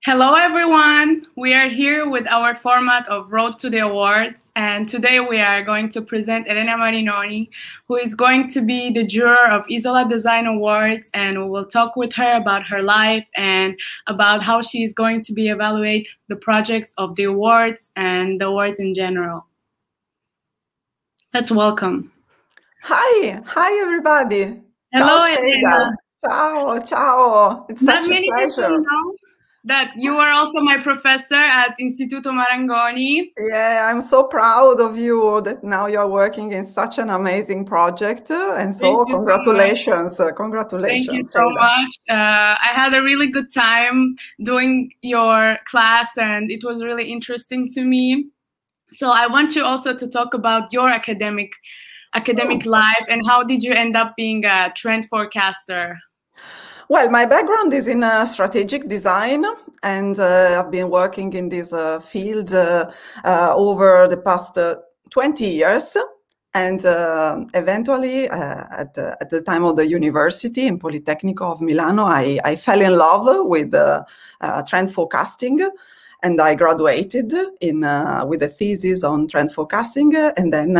Hello, everyone. We are here with our format of Road to the Awards, and today we are going to present Elena Marinoni, who is going to be the juror of Isola Design Awards, and we will talk with her about her life and about how she is going to be evaluate the projects of the awards and the awards in general. Let's welcome. Hi everybody. Hello, Ciao, Sheyda. Elena. Ciao. It's such a pleasure. People know that you are also my professor at Istituto Marangoni. Yeah, I'm so proud of you that now you're working in such an amazing project. And so congratulations. Congratulations. Thank you so much. I had a really good time doing your class and it was really interesting to me. So I want you also to talk about your academic life and how did you end up being a trend forecaster? Well, my background is in strategic design, and I've been working in this field over the past 20 years. And eventually, at the time of the university in Politecnico of Milano, I fell in love with trend forecasting. And I graduated with a thesis on trend forecasting. And then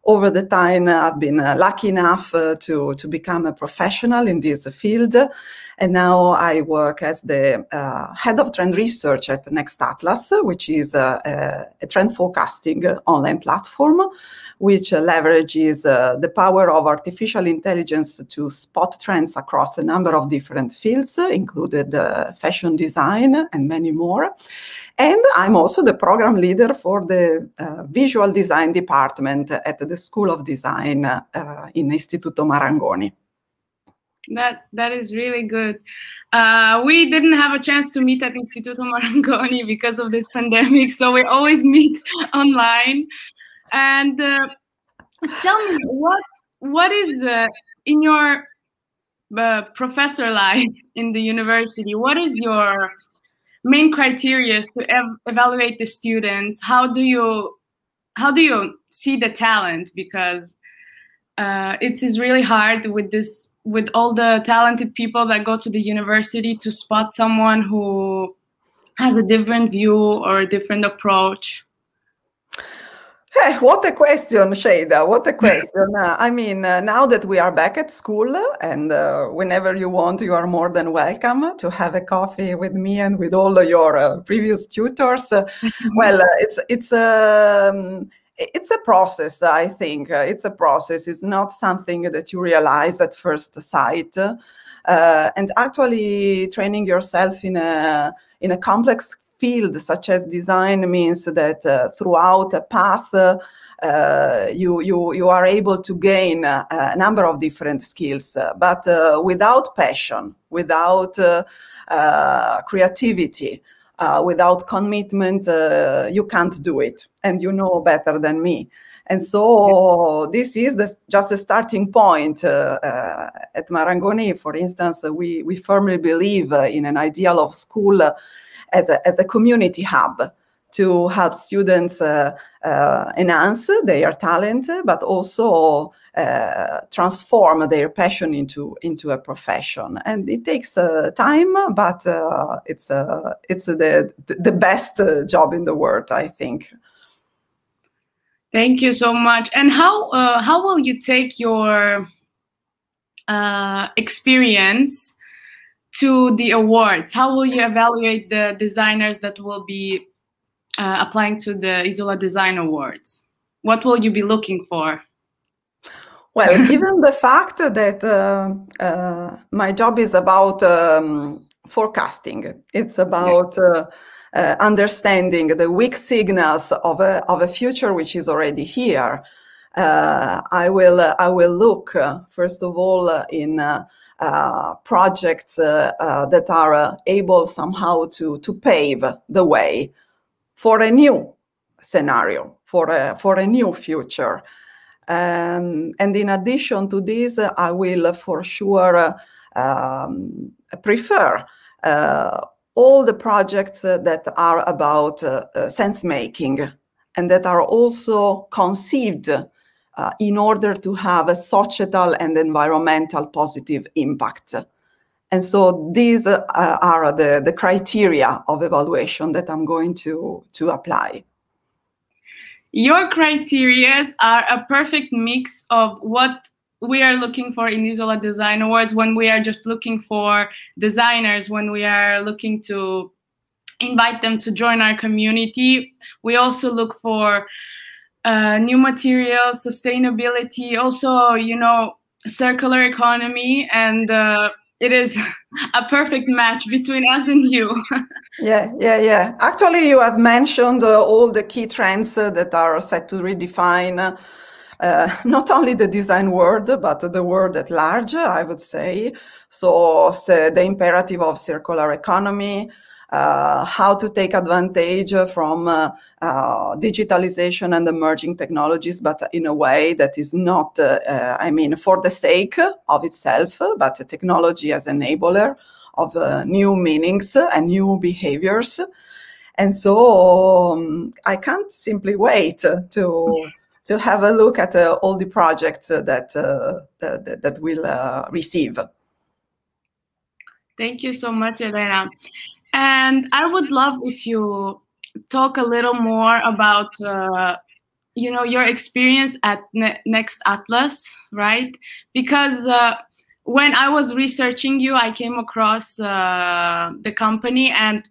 over the time, I've been lucky enough to become a professional in this field. And now I work as the head of trend research at Next Atlas, which is a trend forecasting online platform, which leverages the power of artificial intelligence to spot trends across a number of different fields, included fashion design and many more. And I'm also the program leader for the visual design department at the School of Design in Istituto Marangoni. That is really good. We didn't have a chance to meet at Istituto Marangoni because of this pandemic, so we always meet online. And tell me, what is in your professor life in the university? What is your main criteria to evaluate the students? How do you see the talent? Because it is really hard with all the talented people that go to the university to spot someone who has a different view or a different approach. Hey, what a question, Sheyda. What a question. I mean, now that we are back at school and whenever you want, you are more than welcome to have a coffee with me and with all your previous tutors. Well, it's a process, I think. It's a process. It's not something that you realize at first sight. And actually training yourself in a complex field such as design means that throughout a path you are able to gain a number of different skills, but without passion, without creativity, without commitment, you can't do it, and you know better than me. And so this is just a starting point. At Marangoni, for instance, we firmly believe in an ideal of school as a community hub to help students enhance their talent, but also transform their passion into a profession. And it takes time, but it's the best job in the world, I think. Thank you so much. And how will you take your experience to the awards? How will you evaluate the designers that will be applying to the Isola Design Awards? What will you be looking for? Well, given the fact that my job is about forecasting, it's about understanding the weak signals of a future which is already here. I will look first of all in projects that are able somehow to pave the way for a new scenario, for a new future. And in addition to this, I will for sure prefer all the projects that are about sense-making and that are also conceived in order to have a societal and environmental positive impact. And so these are the criteria of evaluation that I'm going to apply. Your criteria are a perfect mix of what we are looking for in Isola Design Awards when we are just looking for designers, when we are looking to invite them to join our community. We also look for new materials, sustainability, also, you know, circular economy, and it is a perfect match between us and you. Yeah. Actually, you have mentioned all the key trends that are set to redefine not only the design world, but the world at large, I would say. So the imperative of circular economy, how to take advantage from digitalization and emerging technologies, but in a way that is not, for the sake of itself, but technology as enabler of new meanings and new behaviors. And so I can't simply wait to have a look at all the projects that we'll receive. Thank you so much, Elena. And I would love if you talk a little more about, you know, your experience at Next Atlas, right? Because when I was researching you, I came across the company, and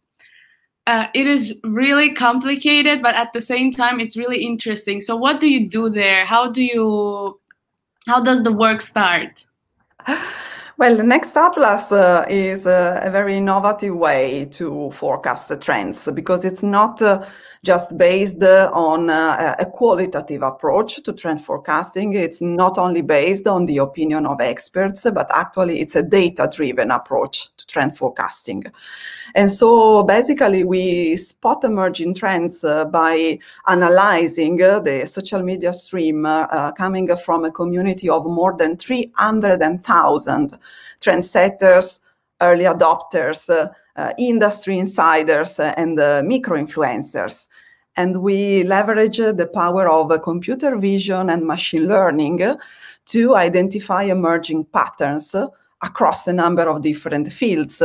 it is really complicated, but at the same time, it's really interesting. So what do you do there? How does the work start? Well, the Next Atlas is a very innovative way to forecast the trends, because it's not just based on a qualitative approach to trend forecasting. It's not only based on the opinion of experts, but actually it's a data-driven approach to trend forecasting. And so basically we spot emerging trends by analyzing the social media stream coming from a community of more than 300,000 trendsetters, early adopters, industry insiders, and micro-influencers. And we leverage the power of computer vision and machine learning to identify emerging patterns across a number of different fields.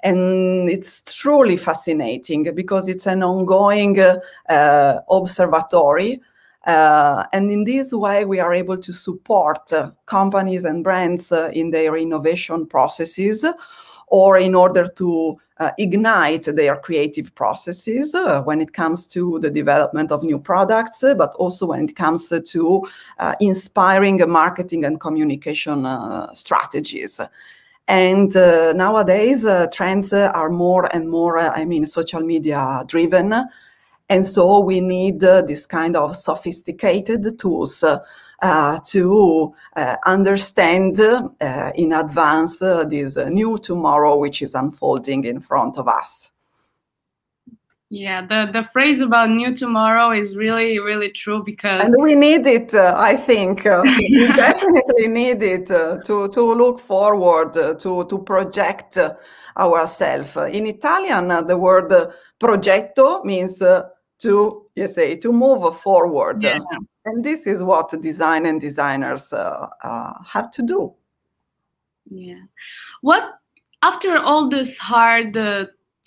And it's truly fascinating because it's an ongoing observatory. And in this way, we are able to support companies and brands in their innovation processes, or in order to ignite their creative processes when it comes to the development of new products, but also when it comes to inspiring marketing and communication strategies. And nowadays, trends are more and more, social media driven. And so we need this kind of sophisticated tools to understand in advance this new tomorrow which is unfolding in front of us. Yeah, the phrase about new tomorrow is really, really true, because... And we need it, I think. We definitely need it to look forward, to project ourselves. In Italian, the word progetto means to move forward. Yeah. And this is what design and designers have to do. Yeah. What, after all this hard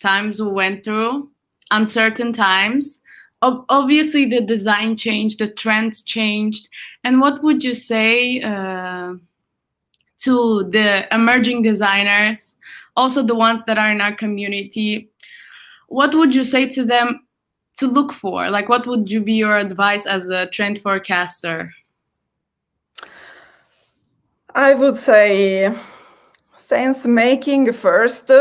times we went through, uncertain times, obviously the design changed, the trends changed. And what would you say to the emerging designers, also the ones that are in our community? What would you say to them to look for? Like, what would you be your advice as a trend forecaster? I would say sense making first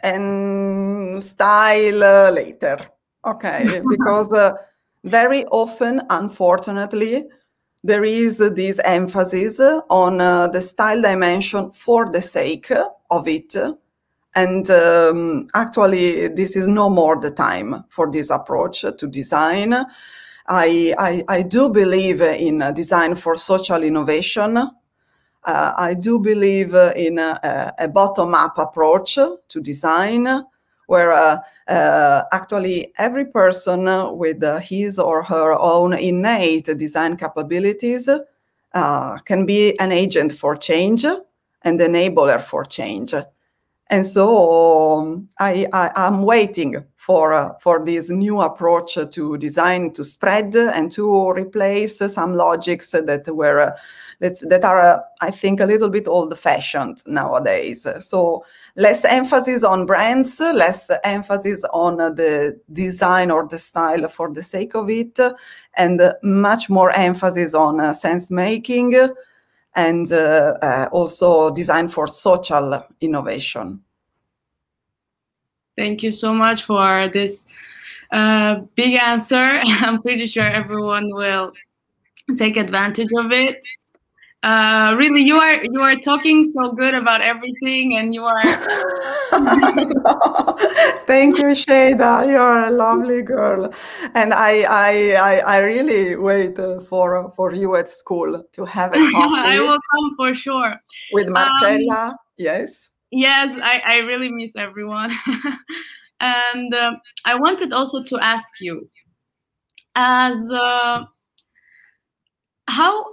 and style later. Okay, because very often, unfortunately, there is this emphasis on the style dimension for the sake of it. And actually, this is no more the time for this approach to design. I do believe in design for social innovation. I do believe in a bottom-up approach to design, where actually every person with his or her own innate design capabilities can be an agent for change and enabler for change. And so I'm waiting for this new approach to design to spread and to replace some logics that are, I think, a little bit old-fashioned nowadays. So less emphasis on brands, less emphasis on the design or the style for the sake of it, and much more emphasis on sense making and also design for social innovation. Thank you so much for this big answer. I'm pretty sure everyone will take advantage of it. Really, you are talking so good about everything, and you are. Thank you, Sheyda. You're a lovely girl, and I really wait for you at school to have a coffee. I will come for sure. With Marcella, yes. Yes, I really miss everyone. And I wanted also to ask you, as how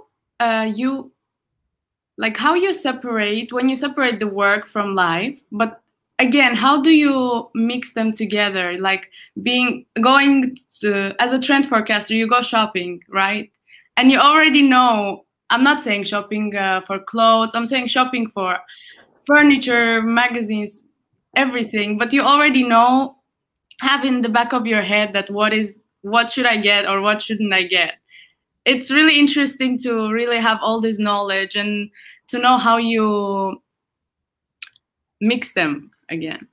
you separate when you separate the work from life, but again, how do you mix them together? Like going to, as a trend forecaster, you go shopping, right? And you already know, I'm not saying shopping for clothes, I'm saying shopping for furniture, magazines, everything, but you already know, have in the back of your head that what should I get or what shouldn't I get. It's really interesting to really have all this knowledge and to know how you mix them again.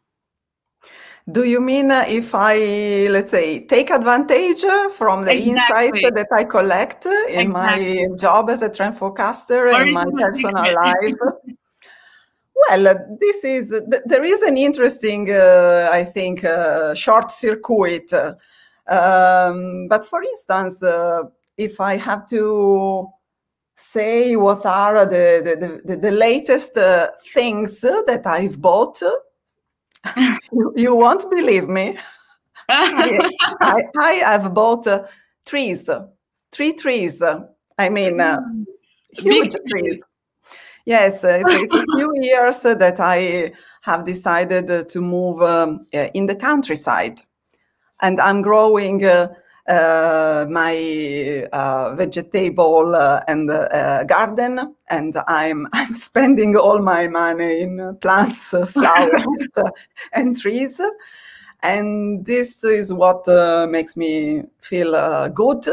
Do you mean if I, let's say, take advantage from the insight that I collect in my job as a trend forecaster in my personal life? Well, there is an interesting, I think, short circuit. But for instance, if I have to say what are the latest things that I've bought, you won't believe me. I have bought three trees. I mean, huge trees. Yes, it's a few years that I have decided to move in the countryside, and I'm growing my vegetable and garden, and I'm spending all my money in plants, flowers, and trees, and this is what makes me feel good.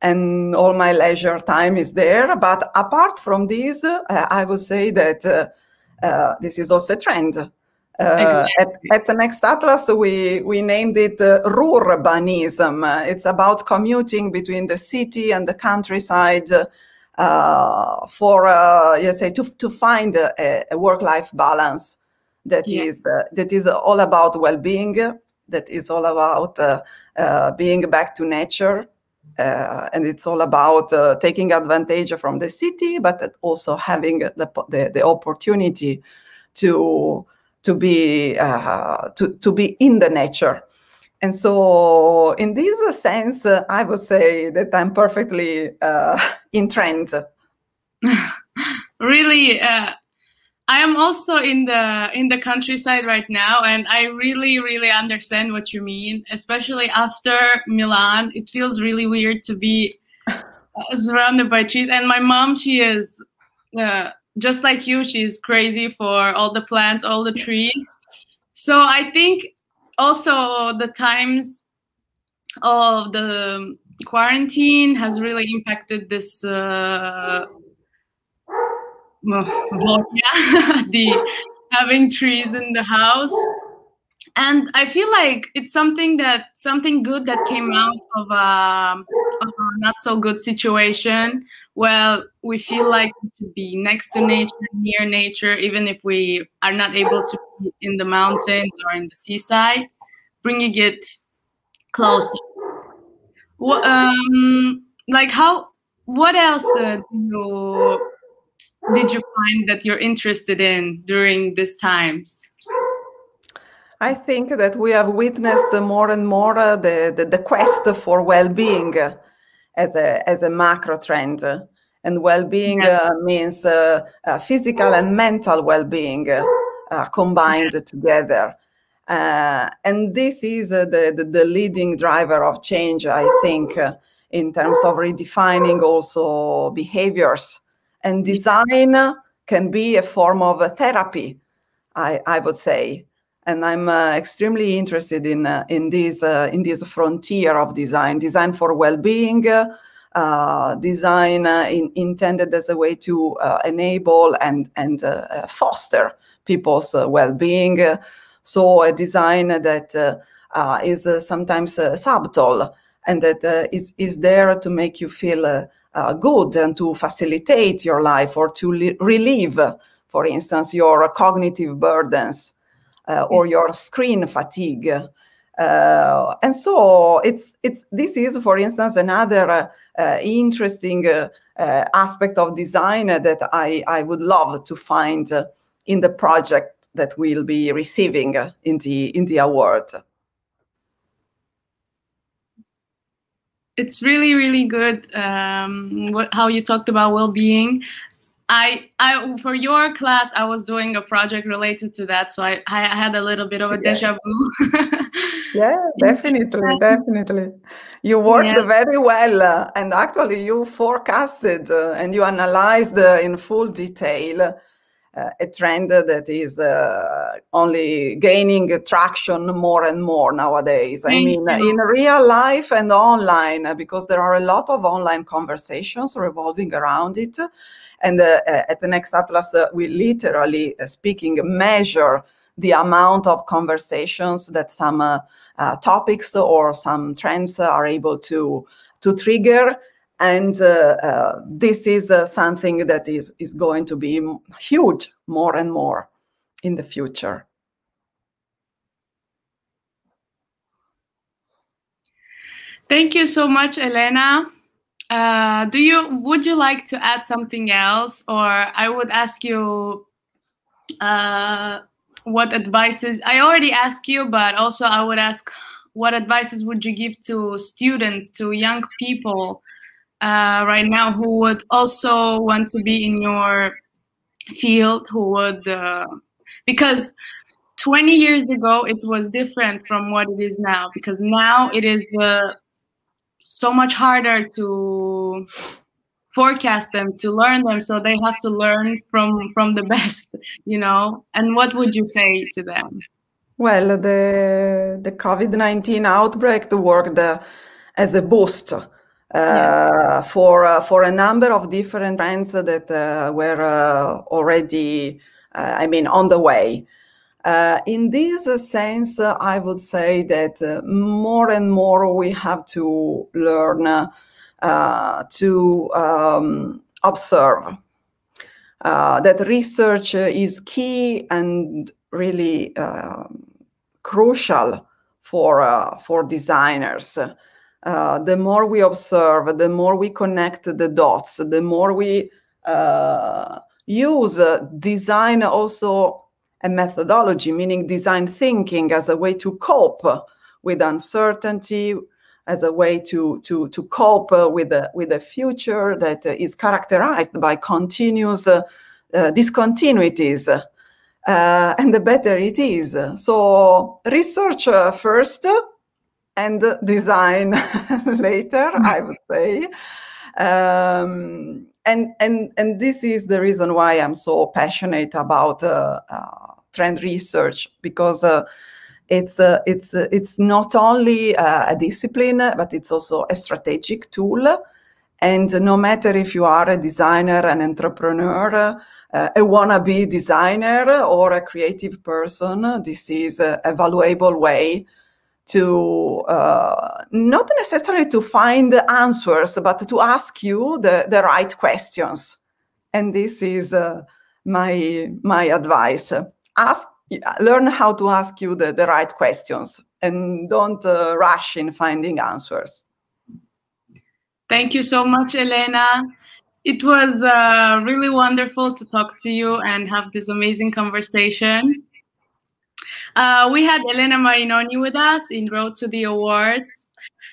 And all my leisure time is there. But apart from this, I would say that this is also a trend. At the Next Atlas, we named it Rurbanism. It's about commuting between the city and the countryside to find a work-life balance that is all about well-being, that is all about being back to nature. And it's all about taking advantage from the city, but also having the opportunity to be in the nature. And so, in this sense, I would say that I'm perfectly in trend. Really. I am also in the countryside right now, and I really, really understand what you mean, especially after Milan. It feels really weird to be surrounded by trees. And my mom, she is just like you, she's crazy for all the plants, all the trees. So I think also the times of the quarantine has really impacted this the having trees in the house. And I feel like it's something good that came out of a not so good situation. Well, we feel like we should be next to nature, near nature, even if we are not able to be in the mountains or in the seaside, bringing it closer. What else did you find that you're interested in during these times? I think that we have witnessed more and more the quest for well-being as a macro trend. And well-being means physical and mental well-being. combined together. And this is the leading driver of change, I think, in terms of redefining also behaviors. And design can be a form of a therapy, I would say. And I'm extremely interested in this frontier of design for well-being, design intended as a way to enable and foster people's well-being. So a design that is sometimes subtle and that is there to make you feel good and to facilitate your life or to relieve, for instance, your cognitive burdens or your screen fatigue. And so this is, for instance, another interesting aspect of design that I would love to find in the project that we'll be receiving in the award. It's really, really good how you talked about well-being. I for your class, I was doing a project related to that, so I had a little bit of a deja vu. Yeah, definitely. You worked very well, and actually you forecasted and you analyzed in full detail a trend that is only gaining traction more and more nowadays. I mean, in real life and online, because there are a lot of online conversations revolving around it. And at the Next Atlas, we literally speaking measure the amount of conversations that some topics or some trends are able to trigger. And this is something that is going to be huge more and more in the future. Thank you so much, Elena. Would you like to add something else, or I would ask you what advices? I already asked you, but also I would ask, what advices would you give to students, to young people right now who would also want to be in your field, who would, because 20 years ago it was different from what it is now, because now it is so much harder to forecast them, to learn them, so they have to learn from the best, you know. And what would you say to them? Well, the COVID-19 outbreak worked as a boost for a number of different trends that were already, on the way. In this sense, I would say that more and more we have to learn to observe. That research is key and really crucial for designers. The more we observe, the more we connect the dots, the more we use design also a methodology, meaning design thinking as a way to cope with uncertainty, as a way to cope with a future that is characterized by continuous discontinuities, and the better it is. So research first and design later, I would say. And this is the reason why I'm so passionate about trend research, because it's not only a discipline, but it's also a strategic tool. And no matter if you are a designer, an entrepreneur, a wannabe designer, or a creative person, this is a valuable way to not necessarily to find answers, but to ask you the right questions. And this is my advice. Learn how to ask you the right questions, and don't rush in finding answers. Thank you so much, Elena. It was really wonderful to talk to you and have this amazing conversation. We had Elena Marinoni with us in Road to the Awards.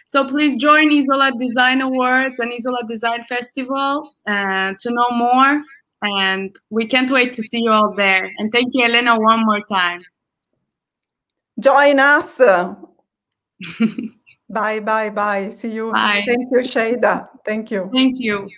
So please join Isola Design Awards and Isola Design Festival to know more. And we can't wait to see you all there. And thank you, Elena, one more time. Join us. Bye, bye, bye. See you. Bye. Thank you, Sheyda. Thank you. Thank you.